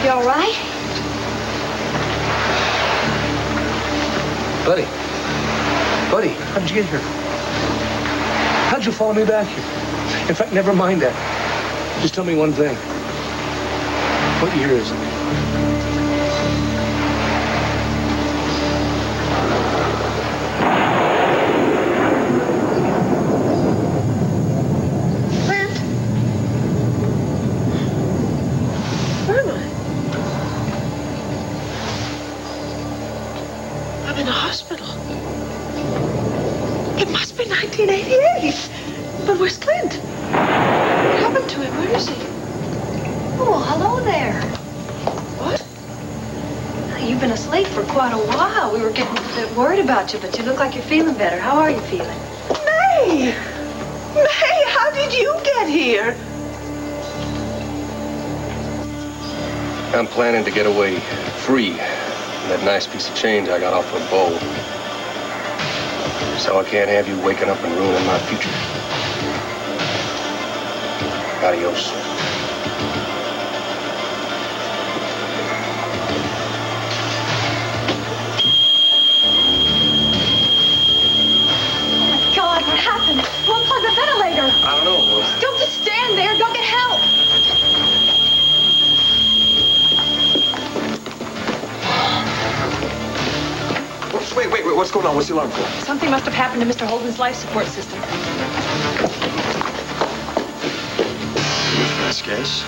You all right? Buddy. Buddy, how did you get here? How'd you follow me back here? In fact, never mind that. Just tell me one thing. What year is it? But where's Clint? What happened to him? Where is he? Oh, hello there. What? You've been asleep for quite a while. We were getting a bit worried about you, but you look like you're feeling better. How are you feeling? May! May, how did you get here? I'm planning to get away free. That nice piece of change I got off a bowl. So I can't have you waking up and ruining my future. Adios. Oh my God, what happened? Who unplugged the ventilator? I don't know. Don't just stand there. Go get help. Wait, what's going on? What's the alarm for? Something must have happened to Mr. Holden's life support system. Best guess.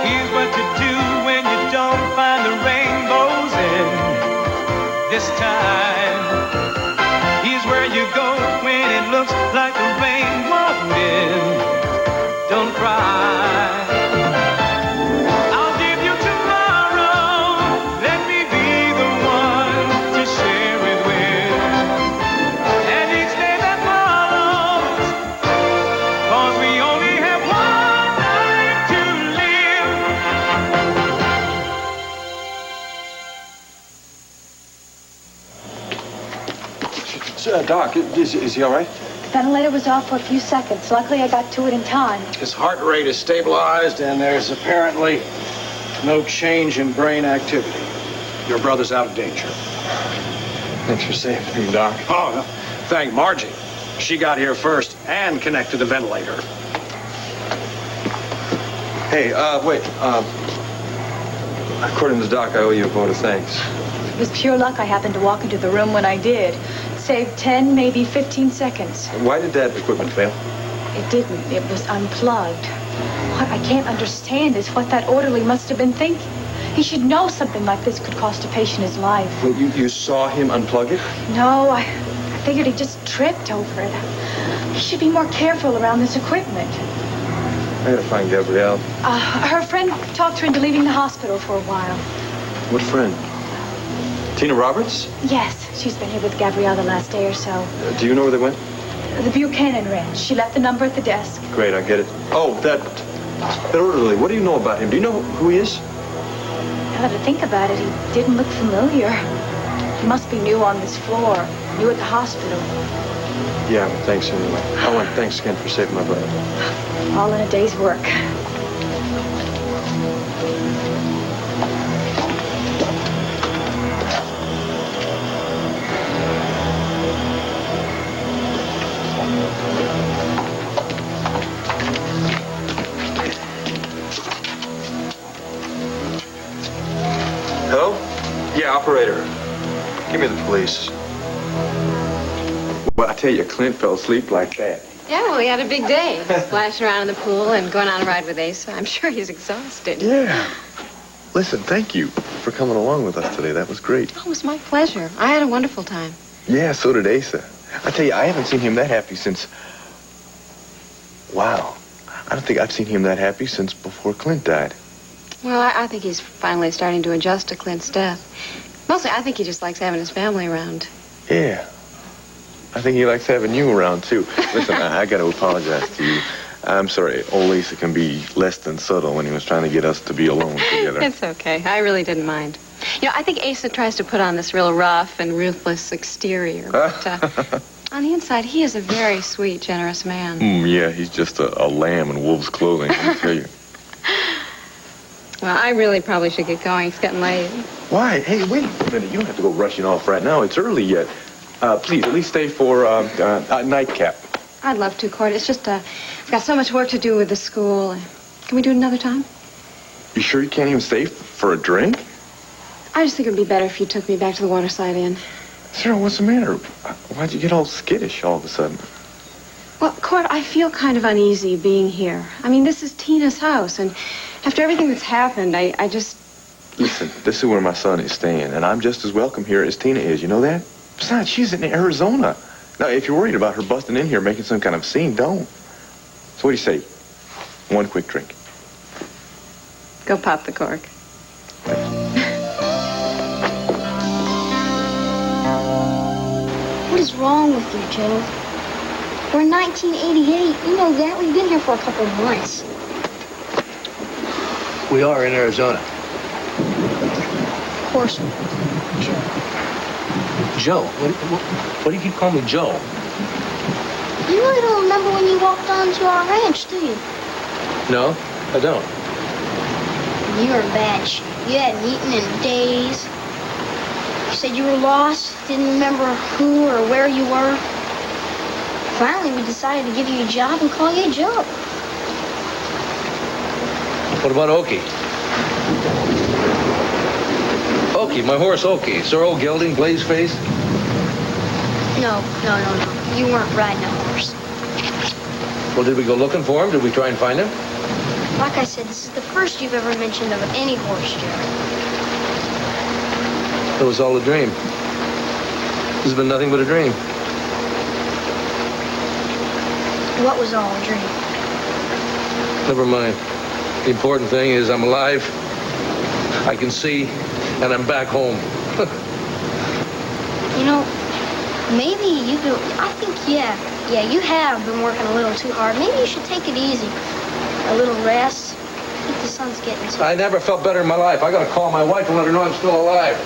Here's what to do when you don't find the rainbows in this time. Here's where you go when it looks like the rain won't end. Don't cry. Doc, is he all right? The ventilator was off for a few seconds. Luckily, I got to it in time. His heart rate is stabilized, and there's apparently no change in brain activity. Your brother's out of danger. Thanks for saving me, Doc. Oh, no. Thank Margie. She got here first and connected the ventilator. Hey, wait. According to the doc, I owe you a vote of thanks. It was pure luck I happened to walk into the room when I did. Saved 10, maybe 15 seconds. Why did that equipment fail? It didn't. It was unplugged. What I can't understand is what that orderly must have been thinking. He should know something like this could cost a patient his life. Well, you saw him unplug it? No, I figured he just tripped over it. He should be more careful around this equipment. I gotta find Gabrielle. Her friend talked her into leaving the hospital for a while. What friend? Tina Roberts? Yes, she's been here with Gabrielle the last day or so. Do you know where they went? The Buchanan ranch. She left the number at the desk. Great, I get it. Oh, that orderly. What do you know about him? Do you know who he is? Now that I think about it, he didn't look familiar. He must be new on this floor. New at the hospital. Yeah, thanks anyway. Oh, and thanks again for saving my brother. All in a day's work. Hello? Yeah, operator. Give me the police. Well, I tell you, Clint fell asleep like that. Yeah, well, he had a big day. Splashing around in the pool and going on a ride with Asa. I'm sure he's exhausted. Yeah. Listen, thank you for coming along with us today. That was great. Oh, it was my pleasure. I had a wonderful time. Yeah, so did Asa. I tell you, I haven't seen him that happy since... Wow. I don't think I've seen him that happy since before Clint died. Well, I think he's finally starting to adjust to Clint's death. Mostly, I think he just likes having his family around. Yeah. I think he likes having you around, too. Listen, I got to apologize to you. I'm sorry. Old Asa can be less than subtle when he was trying to get us to be alone together. It's okay. I really didn't mind. You know, I think Asa tries to put on this real rough and ruthless exterior. But on the inside, he is a very sweet, generous man. Yeah, he's just a lamb in wolf's clothing, I tell you. Well, I really probably should get going. It's getting late. Why? Hey, wait a minute. You don't have to go rushing off right now. It's early yet. Please, at least stay for a nightcap. I'd love to, Court. It's just, I've got so much work to do with the school. Can we do it another time? You sure you can't even stay for a drink? I just think it would be better if you took me back to the Waterside Inn. Sarah, what's the matter? Why'd you get all skittish all of a sudden? Well, Court, I feel kind of uneasy being here. I mean, this is Tina's house, and after everything that's happened, I just... Listen, this is where my son is staying, and I'm just as welcome here as Tina is. You know that? Besides, she's in Arizona. Now, if you're worried about her busting in here making some kind of scene, don't. So what do you say? One quick drink. Go pop the cork. What is wrong with you, Joe? We're in 1988. You know that. We've been here for a couple of months. We are in Arizona. Of course. Joe? What do you keep calling me Joe? You really don't remember when you walked onto our ranch, do you? No, I don't. You were in bad shape. You hadn't eaten in days. You said you were lost, didn't remember who or where you were. Finally, we decided to give you a job and call you Joe. What about Okie? Okie, my horse Okie. Sir old gelding, Blaize face? No. You weren't riding a horse. Well, did we go looking for him? Did we try and find him? Like I said, this is the first you've ever mentioned of any horse, Joe. It was all a dream. This has been nothing but a dream. What was all a dream? Never mind. The important thing is I'm alive, I can see, and I'm back home. You know, maybe you do. I think, yeah, you have been working a little too hard. Maybe you should take it easy. A little rest. I think the sun's getting to you. I never felt better in my life. I gotta call my wife and let her know I'm still alive.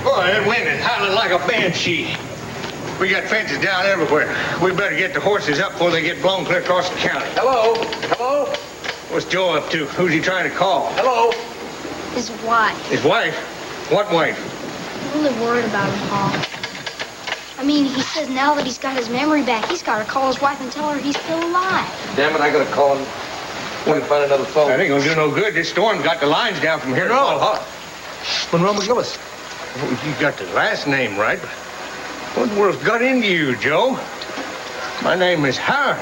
Boy, that wind is howling like a banshee. We got fences down everywhere. We better get the horses up before they get blown clear across the county. Hello? Hello? What's Joe up to? Who's he trying to call? Hello? His wife. His wife? What wife? I'm really worried about him, Pa. I mean, he says now that he's got his memory back, he's got to call his wife and tell her he's still alive. Damn it, I gotta call him. Gotta find another phone. That ain't gonna do no good. This storm got the lines down from here. Monroe. Monroe McGillis. Oh, you got the last name right. What in the world's got into you, Joe? My name is Howard.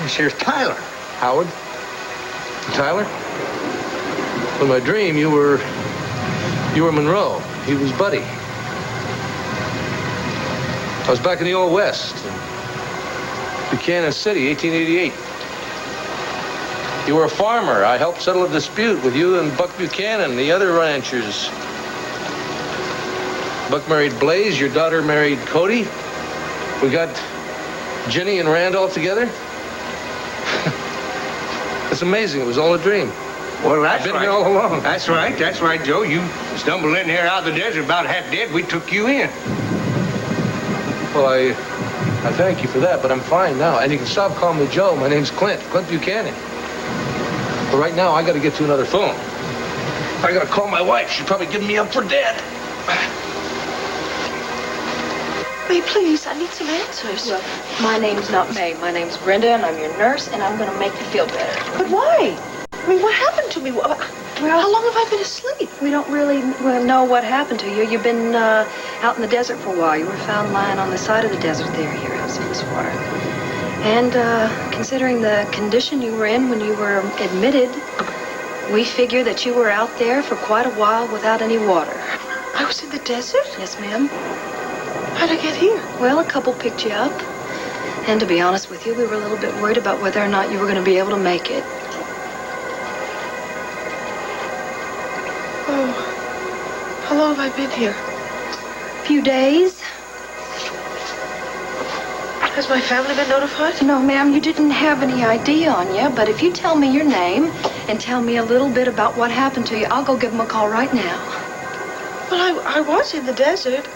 This here's Tyler. Howard? Tyler? In my dream, you were Monroe. He was Buddy. I was back in the Old West, in Buchanan City, 1888. You were a farmer. I helped settle a dispute with you and Buck Buchanan, the other ranchers. Buck married Blaize, your daughter married Cody. We got Jenny and Randolph together. It's amazing. It was all a dream. Well, that's I've been right. here all along. That's right, Joe. You stumbled in here out of the desert about half dead. We took you in. Well, I thank you for that, but I'm fine now. And you can stop calling me Joe. My name's Clint Buchanan. But right now, I got to get to another phone. I got to call my wife. She's probably giving me up for dead. May, please, I need some answers. Well, my name's not May. My name's Brenda, and I'm your nurse, and I'm going to make you feel better. But why? I mean, what happened to me? Well, how long have I been asleep? We don't really know what happened to you. You've been out in the desert for a while. You were found lying on the side of the desert there. Here, have some of this water. And considering the condition you were in when you were admitted, we figure that you were out there for quite a while without any water. I was in the desert? Yes, ma'am. How'd I get here? Well, a couple picked you up. And to be honest with you, we were a little bit worried about whether or not you were going to be able to make it. Oh, how long have I been here? A few days. Has my family been notified? No, ma'am, you didn't have any ID on you, but if you tell me your name and tell me a little bit about what happened to you, I'll go give them a call right now. Well, I was in the desert.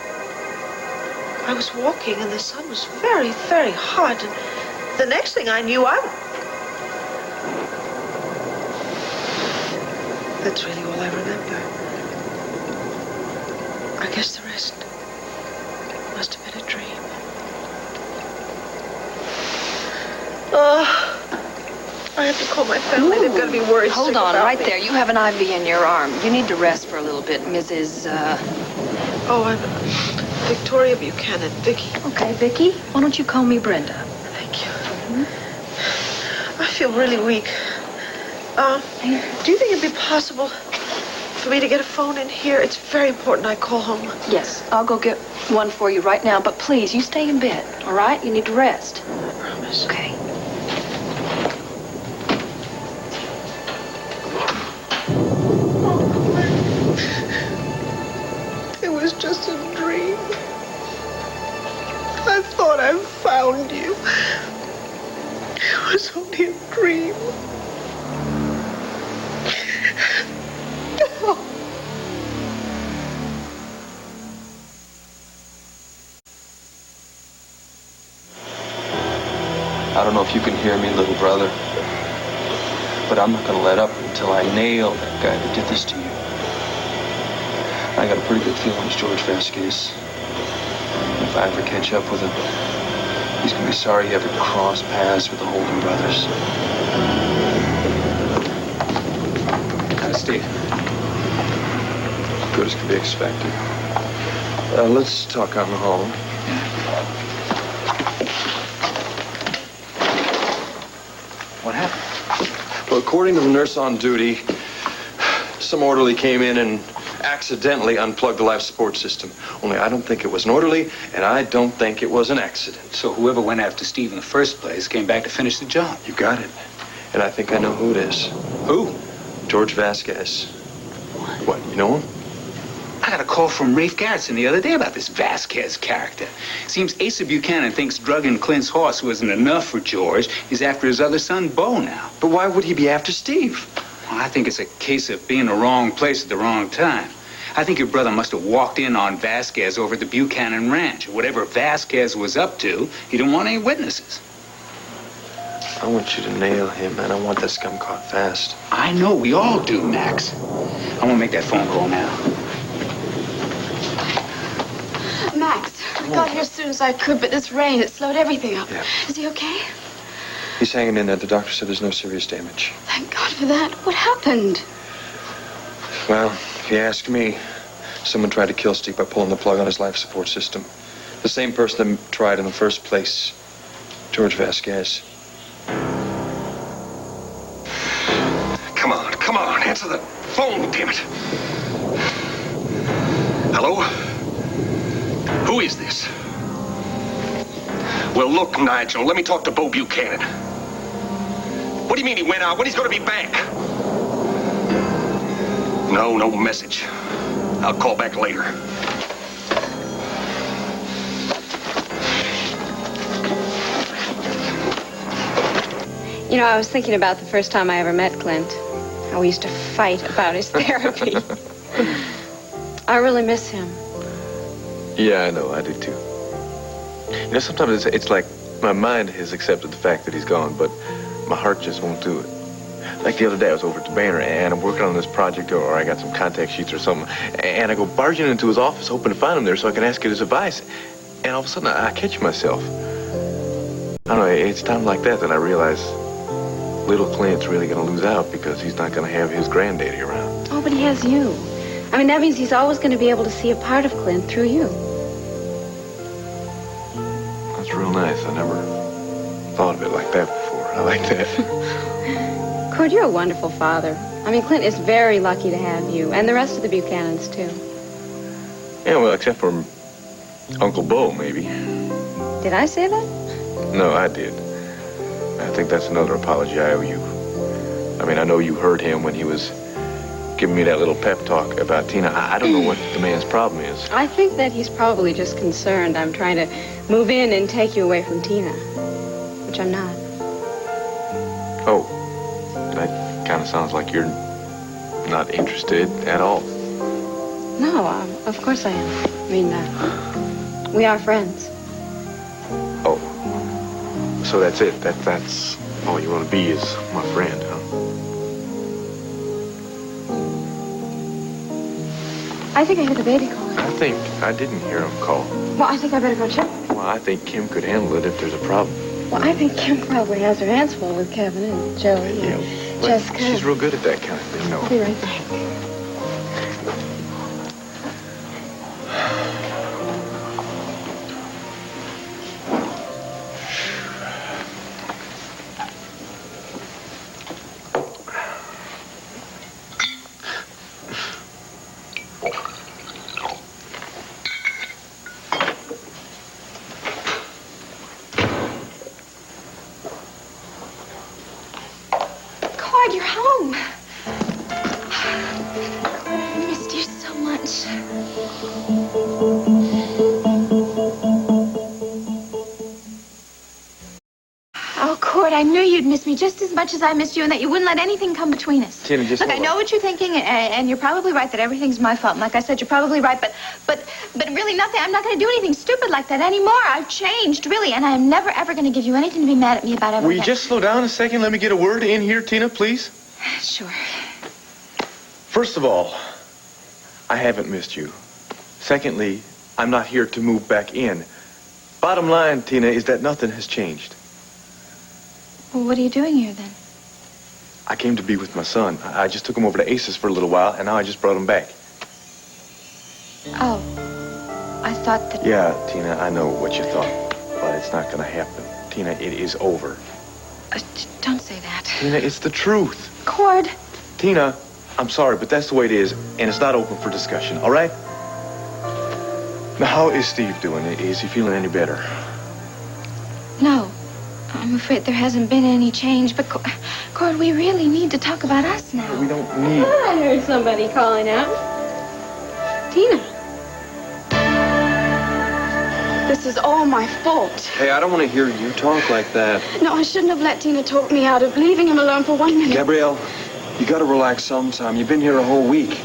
I was walking, and the sun was very, very hot. And the next thing I knew, That's really all I remember. I guess the rest must have been a dream. I have to call my family. They're going to be worried. Hold on, right there. You have an IV in your arm. You need to rest for a little bit, Mrs. Oh, I'm Victoria Buchanan. Viki. Okay, Viki. Why don't you call me Brenda? Thank you. I feel really weak. Do you think it'd be possible for me to get a phone in here? It's very important I call home. Yes, I'll go get one for you right now. But please, you stay in bed, all right? You need to rest. I promise. Okay. It was just a dream. I thought I found you. It was only a dream. I don't know if you can hear me, little brother, but I'm not going to let up until I nail that guy that did this to you. I got a pretty good feeling it's George Vasquez. If I ever catch up with him, he's going to be sorry he ever crossed paths with the Holden brothers. Steve. Good as could be expected. Let's talk on the hall. What happened? Well, according to the nurse on duty, some orderly came in and accidentally unplugged the life support system. Only I don't think it was an orderly, and I don't think it was an accident. So whoever went after Steve in the first place came back to finish the job. You got it. And I think I know who it is. Who? George Vasquez. What, you know him? I got a call from Rafe Garrison the other day about this Vasquez character. Seems Asa Buchanan thinks drugging Clint's horse wasn't enough for George. He's after his other son, Bo, now. But why would he be after Steve? Well, I think it's a case of being in the wrong place at the wrong time. I think your brother must have walked in on Vasquez over at the Buchanan Ranch. Whatever Vasquez was up to, he didn't want any witnesses. I want you to nail him, man. I want that scum caught fast. I know, we all do, Max. I want to make that phone call now. I got here as soon as I could, but this rain, it slowed everything up. Yeah. Is he okay? He's hanging in there. The doctor said there's no serious damage. Thank God for that. What happened? Well, if you ask me, someone tried to kill Steve by pulling the plug on his life support system. The same person that tried in the first place, George Vasquez. Come on, answer the phone, damn it. Hello? Who is this? Well, look, Nigel, let me talk to Bo Buchanan. What do you mean he went out? When he's going to be back? No message. I'll call back later. You know, I was thinking about the first time I ever met Clint. How we used to fight about his therapy. I really miss him. Yeah, I know. I do, too. You know, sometimes it's like my mind has accepted the fact that he's gone, but my heart just won't do it. Like the other day, I was over at the Banner, and I'm working on this project, or I got some contact sheets or something, and I go barging into his office, hoping to find him there so I can ask his advice. And all of a sudden, I catch myself. I don't know, it's times like that I realize little Clint's really going to lose out because he's not going to have his granddaddy around. Oh, but he has you. I mean, that means he's always going to be able to see a part of Clint through you. That's real nice. I never thought of it like that before. I like that. Cord, you're a wonderful father. I mean, Clint is very lucky to have you, and the rest of the Buchanans, too. Yeah, well, except for Uncle Bo, maybe. Did I say that? No, I did. I think that's another apology I owe you. I mean, I know you heard him when he was giving me that little pep talk about Tina. I don't know what the man's problem is. I think that he's probably just concerned I'm trying to move in and take you away from Tina, which I'm not. Oh, that kind of sounds like you're not interested at all. No, of course I am. I mean, we are friends. Oh, so that's it. That's all you want to be is my friend, huh? I think I heard the baby calling. I think I didn't hear him call. Well, I think I better go check. Well, I think Kim could handle it if there's a problem. Well, I think Kim probably has her hands full with Kevin and Joey and Jessica. She's real good at that kind of thing, no. I'll be right back. You're home. I missed you so much. Oh, Cord, I knew you'd miss me just as much as I missed you and that you wouldn't let anything come between us. Tina, just Look, I know what you're thinking, and you're probably right that everything's my fault. And like I said, you're probably right, but really nothing. I'm not going to do anything stupid like that anymore. I've changed, really, and I'm never, ever going to give you anything to be mad at me about ever Will you again. just slow down a second? Let me get a word in here, Tina, please. Sure. First of all, I haven't missed you. Secondly, I'm not here to move back in. Bottom line, Tina, is that nothing has changed. Well, what are you doing here, then? I came to be with my son. I just took him over to Aces for a little while, and now I just brought him back. Oh. I thought that... Yeah, Tina, I know what you thought, but it's not going to happen. Tina, it is over. Don't say that. Tina, it's the truth. Cord. Tina, I'm sorry, but that's the way it is, and it's not open for discussion, all right? Now, how is Steve doing? Is he feeling any better? No. I'm afraid there hasn't been any change, but Cord, we really need to talk about us now. We don't need... I heard somebody calling out. Tina. This is all my fault. Hey, I don't want to hear you talk like that. No, I shouldn't have let Tina talk me out of leaving him alone for 1 minute. Gabrielle, you got to relax sometime. You've been here a whole week.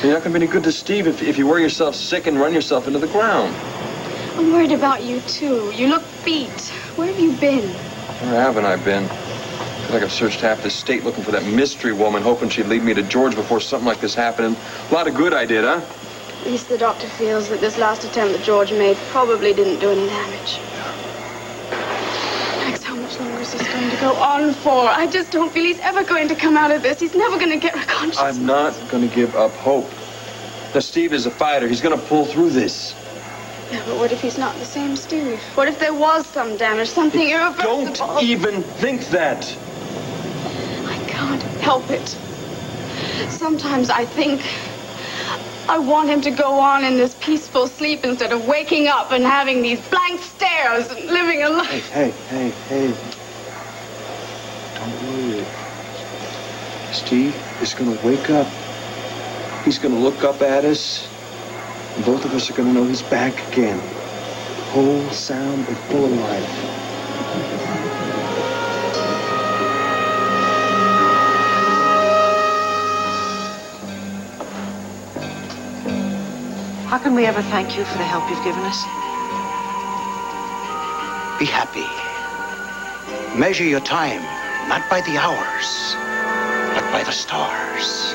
You're not going to be any good to Steve if you wear yourself sick and run yourself into the ground. I'm worried about you, too. You look beat. Where have you been? Where haven't I been? I feel like I've searched half this state looking for that mystery woman, hoping she'd lead me to George before something like this happened. A lot of good I did, huh? At least the doctor feels that this last attempt that George made probably didn't do any damage. Max, how much longer is this going to go on for? I just don't feel he's ever going to come out of this. He's never going to get conscious. I'm not going to give up hope. Now, Steve is a fighter. He's going to pull through this. Yeah, but what if he's not the same Steve? What if there was some damage, something irreversible? Don't even think that. I can't help it. Sometimes I think I want him to go on in this peaceful sleep instead of waking up and having these blank stares and living a life. Hey. Don't worry. Steve is going to wake up. He's going to look up at us. And both of us are going to know he's back again. Whole, sound, and full of life. How can we ever thank you for the help you've given us? Be happy. Measure your time, not by the hours, but by the stars.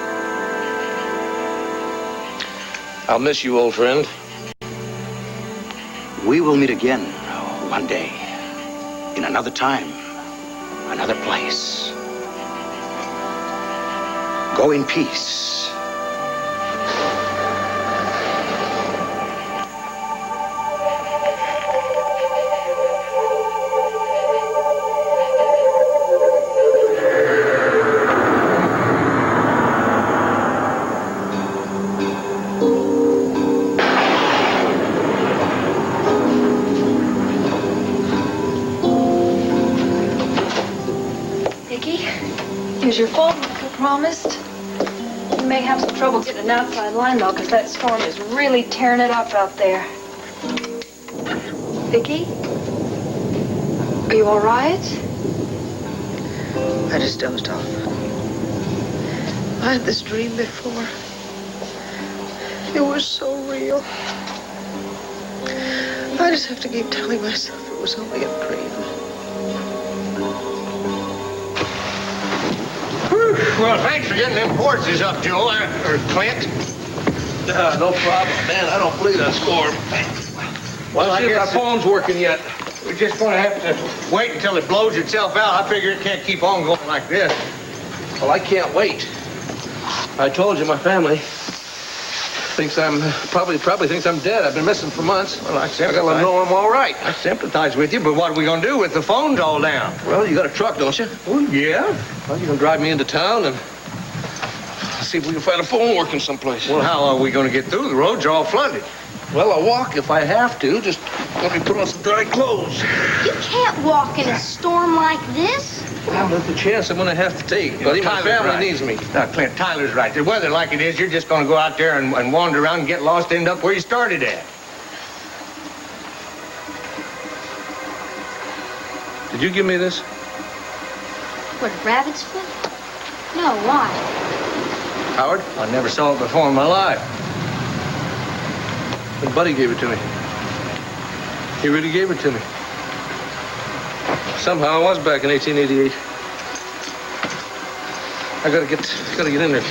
I'll miss you, old friend. We will meet again one day, in another time, another place. Go in peace. Here's your phone, like I promised. You may have some trouble getting an outside line, though, because that storm is really tearing it up out there. Viki? Are you all right? I just dozed off. I had this dream before. It was so real. I just have to keep telling myself it was only a dream. Well, thanks for getting them horses up, Joe, or Clint. No problem, man. I don't believe that storm. Well, I guess our phone's working yet. We're just going to have to wait until it blows itself out. I figure it can't keep on going like this. Well, I can't wait. I told you, my family thinks I'm probably thinks I'm dead. I've been missing for months. Well, I gotta let them know I'm all right. I sympathize with you, but what are we going to do with the phones all down? Well, you got a truck, don't you? Well, yeah. Well, you can drive me into town and see if we can find a phone working someplace. Well, how are we going to get through? The roads are all flooded. Well, I'll walk if I have to. Just let me put on some dry clothes. You can't walk in a storm like this. Well, that's the chance I'm going to have to take. Buddy, my family needs me. Now, Clint, Tyler's right. The weather like it is, you're just going to go out there and wander around and get lost, end up where you started at. Did you give me this? What, rabbit's foot? No, why? Howard? I never saw it before in my life. And Buddy gave it to me. He really gave it to me. Somehow I was back in 1888. I gotta get in there.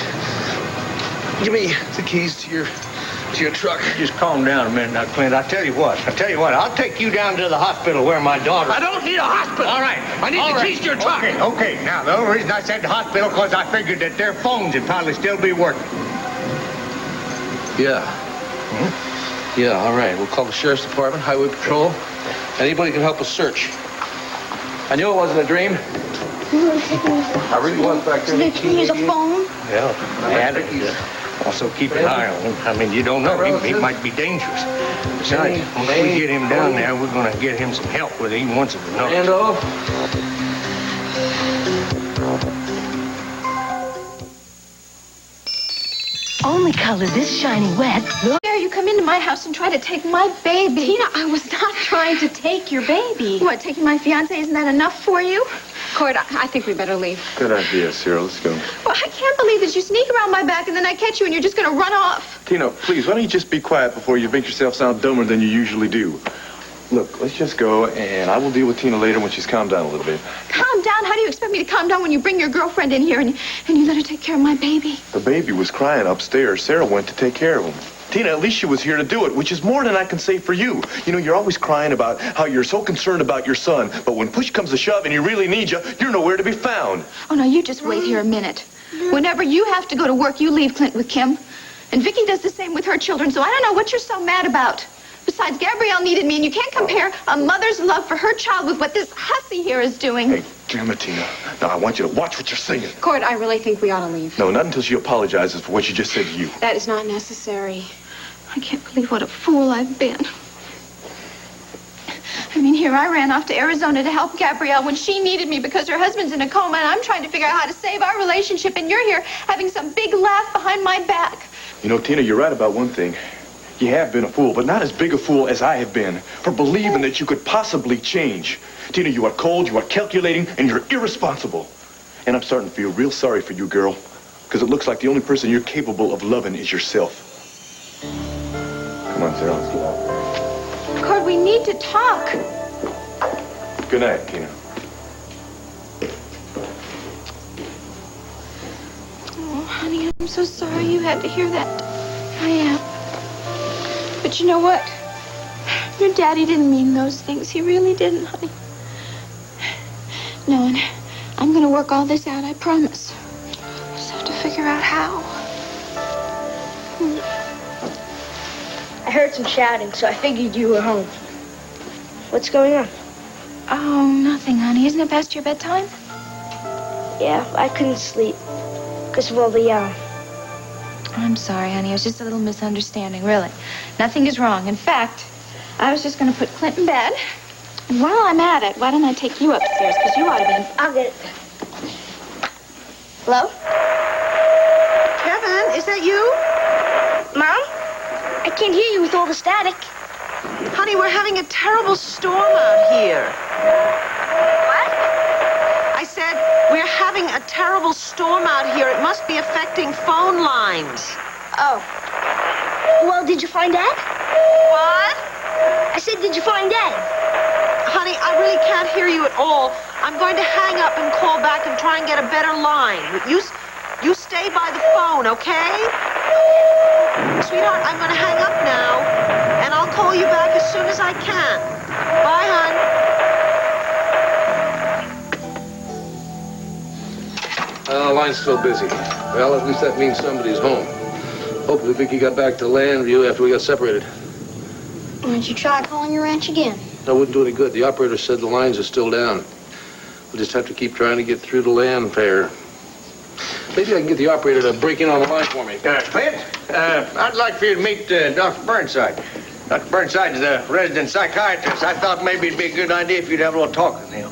Give me the keys to your truck. Just calm down a minute now, Clint. I tell you what, I'll take you down to the hospital where my daughter... I don't need a hospital. All right. I need the keys to your truck. Okay. Now, the only reason I said the hospital because I figured that their phones would probably still be working. Yeah. Yeah, all right. We'll call the sheriff's department, highway patrol. Anybody can help us search. I knew it wasn't a dream. I really was back there. Did they use a phone? Yeah, and also keep an eye on him. I mean, you don't know. He might be dangerous. Besides, once we get him down there, we're going to get him some help with it, even once in the night. Only color this shiny wet. Look. Dare you come into my house and try to take my baby? Tina, I was not trying to take your baby. What, taking my fiancé, isn't that enough for you? Cord, I think we better leave. Good idea, Cyril. Let's go. Well, I can't believe that you sneak around my back and then I catch you and you're just going to run off. Tina, please, why don't you just be quiet before you make yourself sound dumber than you usually do? Look, let's just go, and I will deal with Tina later when she's calmed down a little bit. Calm down? How do you expect me to calm down when you bring your girlfriend in here and you let her take care of my baby? The baby was crying upstairs. Sarah went to take care of him. Tina, at least she was here to do it, which is more than I can say for you. You know, you're always crying about how you're so concerned about your son, but when push comes to shove and he really needs you, you're nowhere to be found. Oh, no, you just wait here a minute. Whenever you have to go to work, you leave Clint with Kim. And Viki does the same with her children, so I don't know what you're so mad about. Besides, Gabrielle needed me, and you can't compare a mother's love for her child with what this hussy here is doing. Hey, damn it, Tina. Now, I want you to watch what you're saying. Cord, I really think we ought to leave. No, not until she apologizes for what she just said to you. That is not necessary. I can't believe what a fool I've been. I mean, here I ran off to Arizona to help Gabrielle when she needed me because her husband's in a coma, and I'm trying to figure out how to save our relationship, and you're here having some big laugh behind my back. You know, Tina, you're right about one thing. You have been a fool, but not as big a fool as I have been for believing that you could possibly change. Tina, you are cold, you are calculating, and you're irresponsible. And I'm starting to feel real sorry for you, girl, because it looks like the only person you're capable of loving is yourself. Come on, Sarah, let's go out. Cord, we need to talk. Good night, Tina. Oh, honey, I'm so sorry you had to hear that. I am. But you know what? Your daddy didn't mean those things. He really didn't, honey. No, and I'm going to work all this out, I promise. I just have to figure out how. I heard some shouting, so I figured you were home. What's going on? Oh, nothing, honey. Isn't it past your bedtime? Yeah, I couldn't sleep because of all the yelling. I'm sorry, honey. It was just a little misunderstanding, really. Nothing is wrong. In fact, I was just going to put Clint in bed. And while I'm at it, why don't I take you upstairs? Because you ought to be... I'll get it. Hello? Kevin, is that you? Mom? I can't hear you with all the static. Honey, we're having a terrible storm out here. What? I said, we're having a terrible storm out here. It must be affecting phone lines. Oh. Well, did you find Dad? What? I said, did you find Dad? Honey, I really can't hear you at all. I'm going to hang up and call back and try and get a better line. You stay by the phone, okay? Sweetheart, I'm going to hang up now, and I'll call you back as soon as I can. Bye, hon. The line's still busy. Well, at least that means somebody's home. Hopefully Viki got back to Llanview after we got separated. Why don't you try calling your ranch again? That wouldn't do any good. The operator said the lines are still down. We'll just have to keep trying to get through to Llanview. Maybe I can get the operator to break in on the line for me. Clint, I'd like for you to meet Dr. Burnside. Dr. Burnside is a resident psychiatrist. I thought maybe it'd be a good idea if you'd have a little talk with him.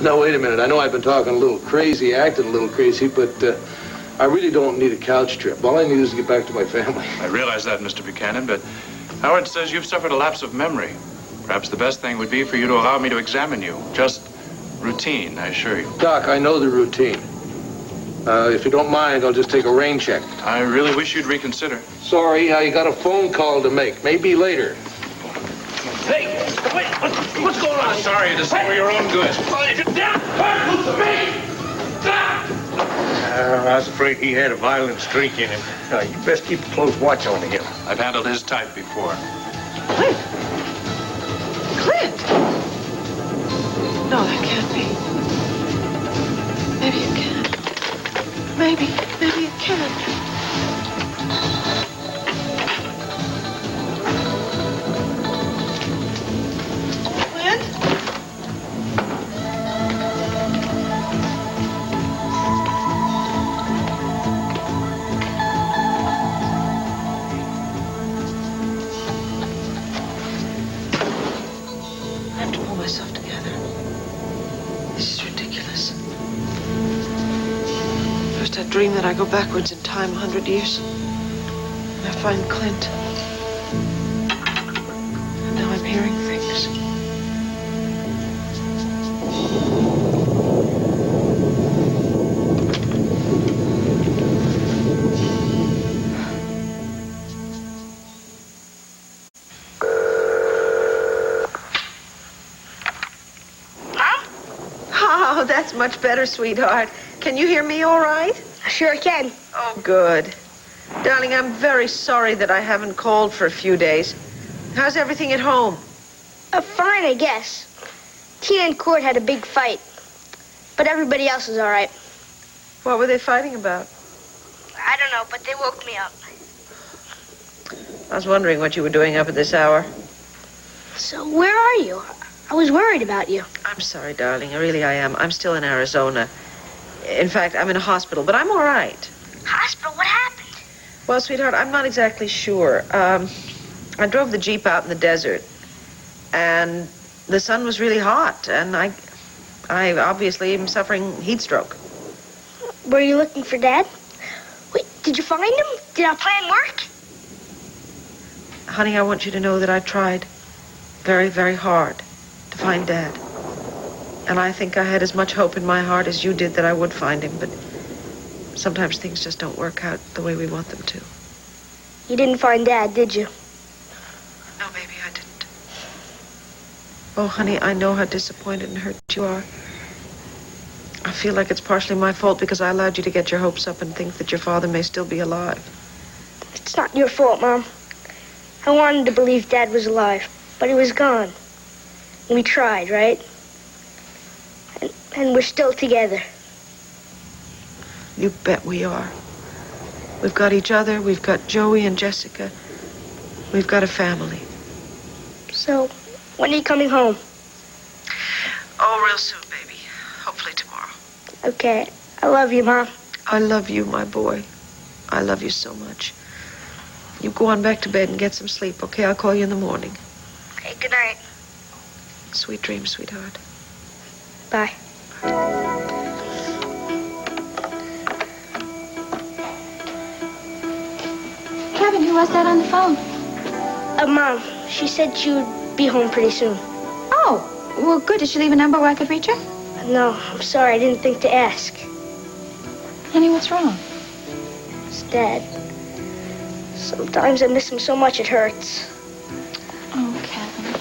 No, wait a minute. I know I've been talking a little crazy, acting a little crazy, but I really don't need a couch trip. All I need is to get back to my family. I realize that, Mr. Buchanan, but Howard says you've suffered a lapse of memory. Perhaps the best thing would be for you to allow me to examine you. Just routine, I assure you. Doc, I know the routine. If you don't mind, I'll just take a rain check. I really wish you'd reconsider. Sorry, I got a phone call to make. Maybe later. Hey, wait, what's going on? I'm sorry, it is for your own good. I was afraid he had a violent streak in him. You best keep a close watch on him. I've handled his type before. Clint! Clint! No, that can't be. Maybe it can. Maybe it can. Clint? I have to pull myself together. This is ridiculous. First I dream that I go backwards in time 100 years. And I find Clint. And now I'm hearing things. Oh, that's much better, sweetheart. Can you hear me all right? I sure can. Oh, good. Darling, I'm very sorry that I haven't called for a few days. How's everything at home? Fine, I guess. Tina and Court had a big fight. But everybody else is all right. What were they fighting about? I don't know, but they woke me up. I was wondering what you were doing up at this hour. So where are you? I was worried about you. I'm sorry, darling. I am. I'm still in Arizona. In fact, I'm in a hospital, but I'm all right. Hospital? What happened? Well, sweetheart, I'm not exactly sure. I drove the Jeep out in the desert, and the sun was really hot, and I obviously am suffering heat stroke. Were you looking for Dad? Wait, did you find him? Did our plan work? Honey, I want you to know that I tried very, very hard to find Dad. And I think I had as much hope in my heart as you did that I would find him, but sometimes things just don't work out the way we want them to. You didn't find Dad, did you? No, baby, I didn't. Oh, honey, I know how disappointed and hurt you are. I feel like it's partially my fault because I allowed you to get your hopes up and think that your father may still be alive. It's not your fault, Mom. I wanted to believe Dad was alive, but he was gone. We tried, right? And we're still together. You bet we are. We've got each other, we've got Joey and Jessica. We've got a family. So, when are you coming home? Oh, real soon, baby. Hopefully tomorrow. Okay. I love you, Mom. I love you, my boy. I love you so much. You go on back to bed and get some sleep, okay? I'll call you in the morning. Okay, good night. Sweet dreams, sweetheart. Bye. Kevin, who was that on the phone? Mom. She said she would be home pretty soon. Oh, well, good. Did she leave a number where I could reach her? No, I'm sorry. I didn't think to ask. Honey, what's wrong? It's Dad. Sometimes I miss him so much it hurts. Oh, Kevin.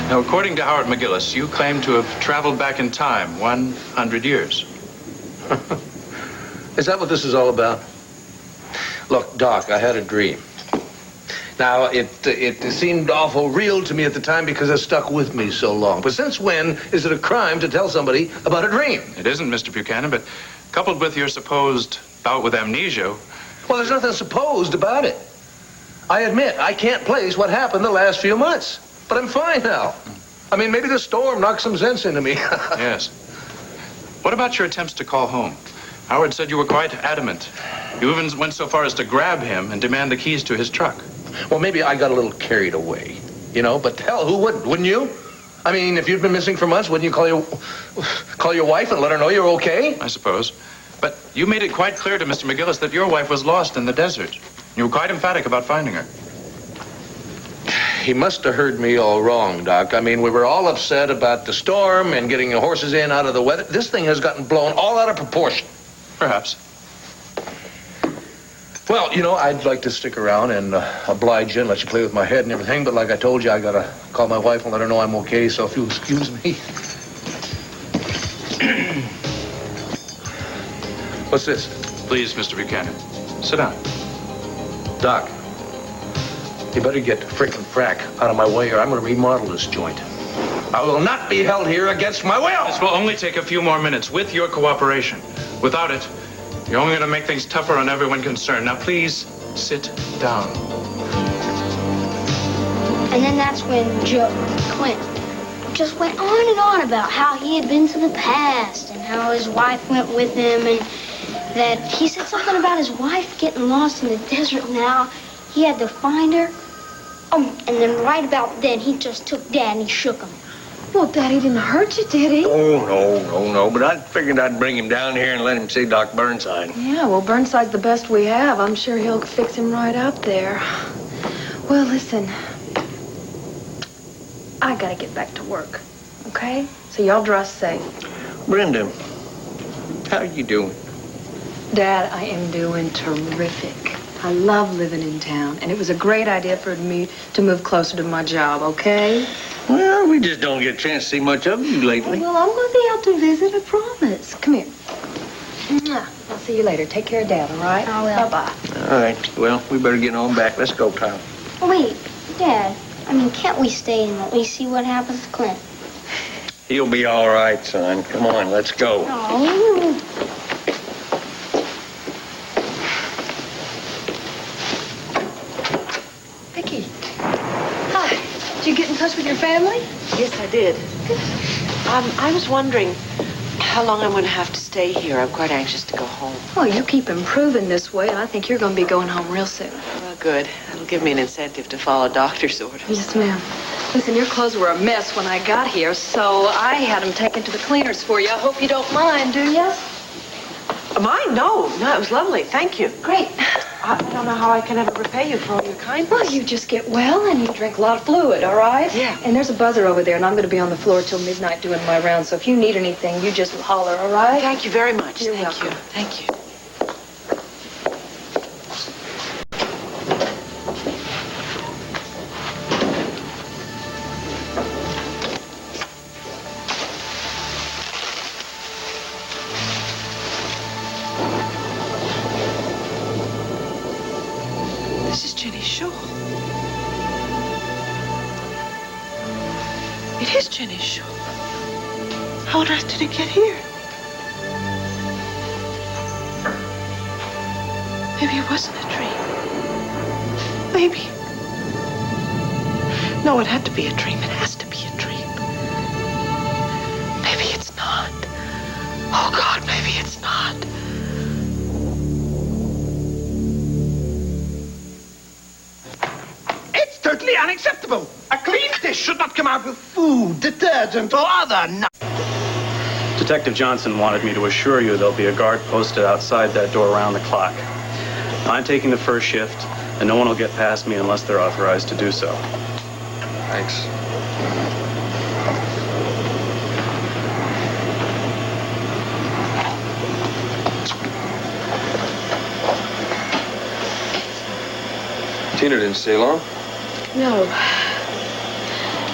Now, according to Howard McGillis, you claim to have traveled back in time 100 years. Is that what this is all about? Look, Doc, I had a dream. Now, it seemed awful real to me at the time because it stuck with me so long. But since when is it a crime to tell somebody about a dream? It isn't, Mr. Buchanan, but coupled with your supposed bout with amnesia... Well, there's nothing supposed about it. I admit, I can't place what happened the last few months. But I'm fine now. I mean, maybe the storm knocked some sense into me. Yes. What about your attempts to call home? Howard said you were quite adamant. You even went so far as to grab him and demand the keys to his truck. Well, maybe I got a little carried away, you know, but hell, who wouldn't? Wouldn't you? I mean, if you'd been missing for months, wouldn't you call your wife and let her know you're okay? I suppose. But you made it quite clear to Mr. McGillis that your wife was lost in the desert. You were quite emphatic about finding her. He must have heard me all wrong, Doc. I mean, we were all upset about the storm and getting the horses in out of the weather. This thing has gotten blown all out of proportion. Perhaps. Well, you know, I'd like to stick around and oblige you and let you play with my head and everything, but like I told you, I gotta call my wife and let her know I'm okay, so if you'll excuse me. What's this? Please, Mr. Buchanan. Sit down. Doc, you better get frickin' frack out of my way or I'm gonna remodel this joint. I will not be held here against my will. This will only take a few more minutes with your cooperation. Without it, you're only going to make things tougher on everyone concerned. Now, please, sit down. And then that's when Clint, just went on and on about how he had been to the past and how his wife went with him and that he said something about his wife getting lost in the desert now. He had to find her. Oh, and then right about then, he just took Dad and he shook him. Well, Daddy didn't hurt you, did he? Oh, no. But I figured I'd bring him down here and let him see Doc Burnside. Yeah, well, Burnside's the best we have. I'm sure he'll fix him right up there. Well, listen. I gotta get back to work, okay? So y'all dress safe. Brenda, how are you doing? Dad, I am doing terrific. I love living in town, and it was a great idea for me to move closer to my job, okay? Well, we just don't get a chance to see much of you lately. Well, I'm going to be out to visit, I promise. Come here. I'll see you later. Take care of Dad, all right? I will. Bye-bye. All right. Well, we better get on back. Let's go, Tom. Wait, Dad. I mean, can't we stay and at least see what happens to Clint? He'll be all right, son. Come on, let's go. Oh. Viki. Hi. Did you get in touch with your family? Yes, I did. I was wondering how long I'm going to have to stay here. I'm quite anxious to go home. Well, you keep improving this way, and I think you're going to be going home real soon. Well, good. That'll give me an incentive to follow doctor's orders. Yes, ma'am. Listen, your clothes were a mess when I got here, so I had them taken to the cleaners for you. I hope you don't mind, do you? Mine? No, it was lovely. Thank you. Great. I don't know how I can ever repay you for all your kindness. Well, you just get well and you drink a lot of fluid, all right? Yeah. And there's a buzzer over there, and I'm going to be on the floor till midnight doing my rounds, so if you need anything, you just holler, all right? Thank you very much. You're Thank welcome. you. Thank you. This is Jenny's shawl. It is Jenny's shawl. How on earth did it get here? Maybe it wasn't a dream. Maybe. No, it had to be a dream. It has to be a dream. Maybe it's not. Oh, God, maybe it's not. It's totally unacceptable. A clean dish should not come out with food, detergent, or other Detective Johnson wanted me to assure you there'll be a guard posted outside that door around the clock. I'm taking the first shift, and no one will get past me unless they're authorized to do so. Thanks. Tina didn't stay long. No.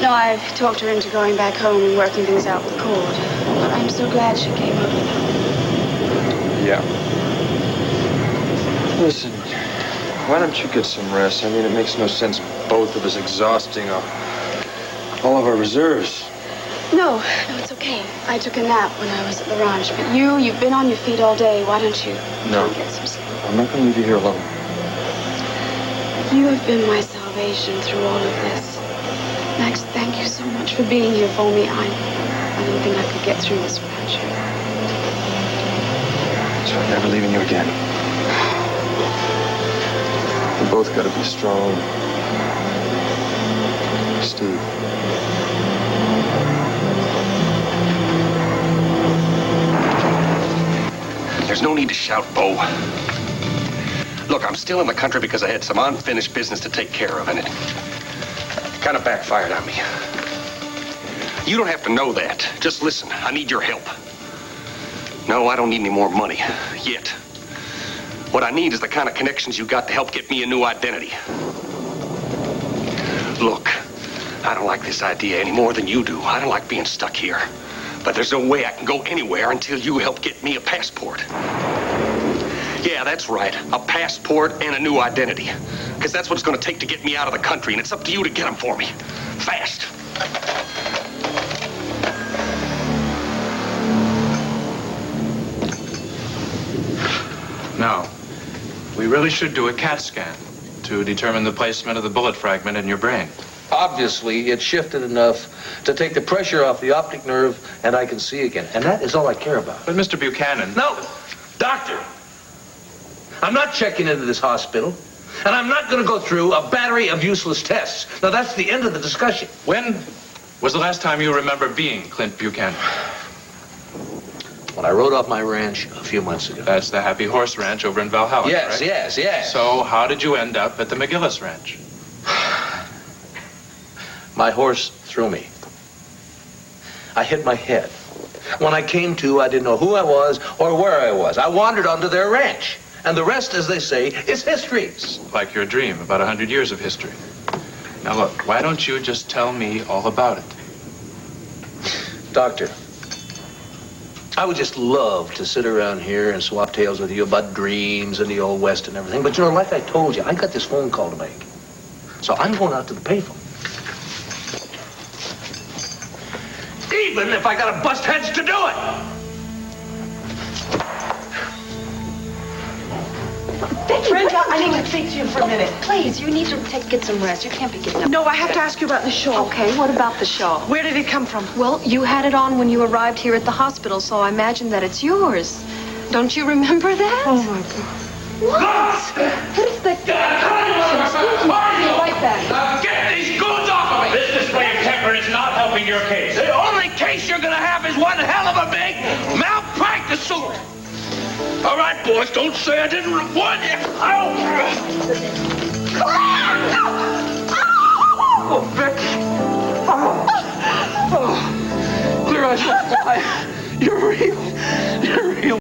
No, I've talked her into going back home and working things out with Cord. I'm so glad she came over. Yeah. Listen, why don't you get some rest? I mean, it makes no sense both of us exhausting all of our reserves. No, it's okay. I took a nap when I was at the ranch, but you've been on your feet all day. Why don't you No. get some sleep? I'm not going to leave you here alone. You have been my salvation through all of this. Max, thank you so much for being here for me. I didn't think I could get through this without you. So I'm never leaving you again. We both got to be strong. Steve. There's no need to shout, Bo. Look, I'm still in the country because I had some unfinished business to take care of, and it kind of backfired on me. You don't have to know that. Just listen. I need your help. No, I don't need any more money. Yet. What I need is the kind of connections you got to help get me a new identity. Look, I don't like this idea any more than you do. I don't like being stuck here. But there's no way I can go anywhere until you help get me a passport. Yeah, that's right. A passport and a new identity. Because that's what it's going to take to get me out of the country, and it's up to you to get them for me. Fast. Now, we really should do a CAT scan to determine the placement of the bullet fragment in your brain. Obviously, it shifted enough to take the pressure off the optic nerve, and I can see again. And that is all I care about. But Mr. Buchanan... No! Doctor! I'm not checking into this hospital, and I'm not going to go through a battery of useless tests. Now, that's the end of the discussion. When was the last time you remember being Clint Buchanan? When I rode off my ranch a few months ago. That's the Happy Horse Ranch over in Valhalla, Yes, correct? yes. So how did you end up at the McGillis Ranch? My horse threw me. I hit my head. When I came to, I didn't know who I was or where I was. I wandered onto their ranch. And the rest, as they say, is history. It's like your dream, about 100 years of history. Now look, why don't you just tell me all about it? Doctor, I would just love to sit around here and swap tales with you about dreams and the Old West and everything. But, you know, like I told you, I got this phone call to make. So I'm going out to the payphone. Even if I gotta bust heads to do it. Brenda, I need to speak to you for a minute. Please, you need to get some rest. You can't be getting up. No, I have to ask you about the shawl. Okay, what about the shawl? Where did it come from? Well, you had it on when you arrived here at the hospital, so I imagine that it's yours. Don't you remember that? Oh, my God. What? What is the... Excuse me. I'll be right back. Now get these goons off of me! This display of temper is not helping your case. The only case you're gonna have is one hell of a big malpractice suit. All right, boys, don't say I didn't warn you. Oh, Vicky. Oh. Clear eyes, you're real. You're real.